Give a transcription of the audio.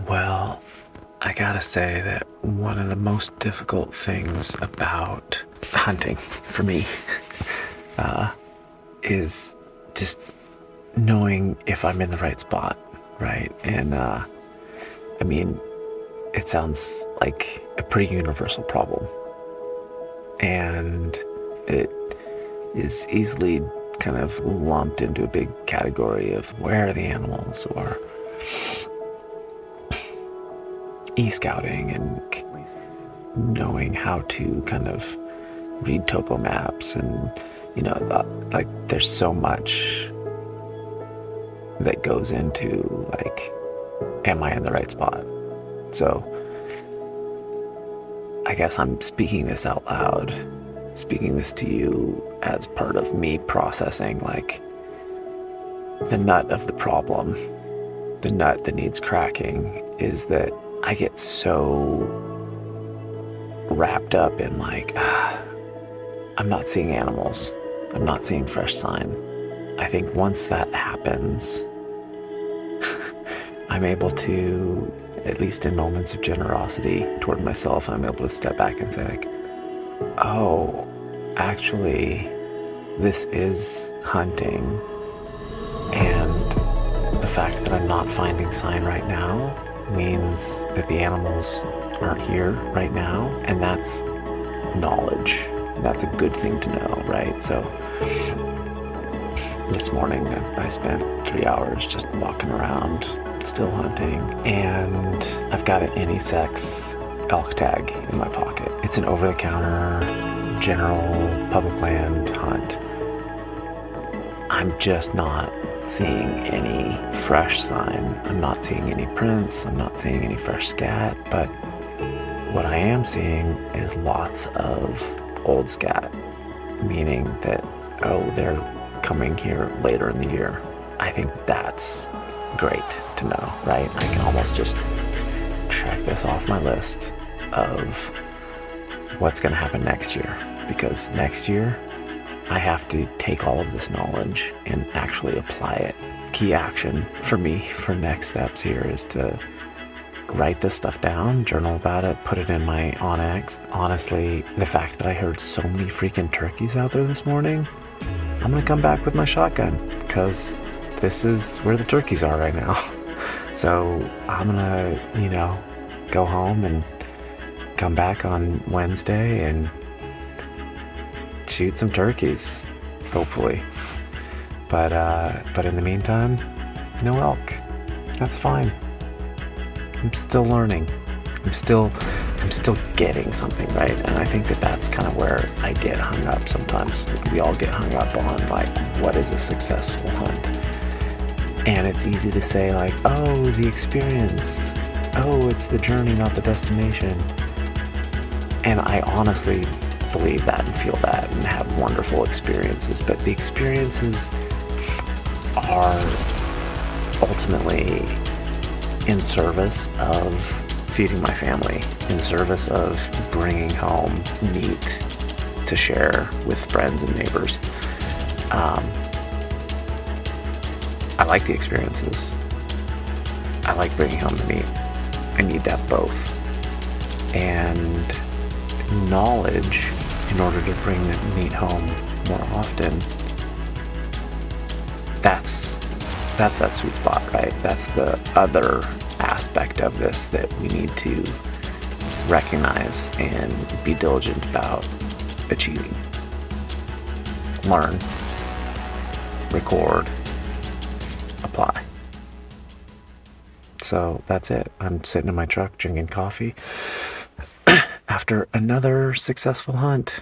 Well, I gotta say that one of the most difficult things about hunting for me is just knowing if I'm in the right spot, right? And I mean, it sounds like a pretty universal problem. And it is easily kind of lumped into a big category of where are the animals, or e-scouting and knowing how to kind of read topo maps. And like there's so much that goes into like, am I in the right spot? So I guess I'm speaking this out loud, speaking this to you as part of me processing like the nut of the problem. The nut that needs cracking is that I get so wrapped up in like, I'm not seeing animals. I'm not seeing fresh sign. I think once that happens, I'm able to, at least in moments of generosity toward myself, I'm able to step back and say like, oh, actually, this is hunting. And the fact that I'm not finding sign right now means that the animals aren't here right now. And that's knowledge. That's a good thing to know, right? So this morning I spent 3 hours just walking around, still hunting, and I've got an any sex elk tag in my pocket. It's an over-the-counter, general public land hunt. I'm just not seeing any fresh sign. I'm not seeing any prints. I'm not seeing any fresh scat, but what I am seeing is lots of old scat, meaning that, oh, they're coming here later in the year. I think that's great to know, right? I can almost just check this off my list of what's going to happen next year, because next year I have to take all of this knowledge and actually apply it. Key action for me for next steps here is to write this stuff down, journal about it, put it in my Onyx. Honestly, the fact that I heard so many freaking turkeys out there this morning, I'm gonna come back with my shotgun because this is where the turkeys are right now. So I'm gonna, go home and come back on Wednesday and shoot some turkeys, hopefully. But in the meantime, no elk. That's fine. I'm still learning. I'm still getting something, right? And I think that that's kind of where I get hung up sometimes. We all get hung up on like, what is a successful hunt? And it's easy to say like, oh, the experience. Oh, it's the journey, not the destination. And I honestly believe that and feel that and have wonderful experiences. But the experiences are ultimately in service of feeding my family, in service of bringing home meat to share with friends and neighbors. I like the experiences. I like bringing home the meat. I need to have both. And knowledge, in order to bring the meat home more often, that's that sweet spot, right? That's the other aspect of this that we need to recognize and be diligent about achieving. Learn, record, apply. So that's it. I'm sitting in my truck drinking coffee after another successful hunt.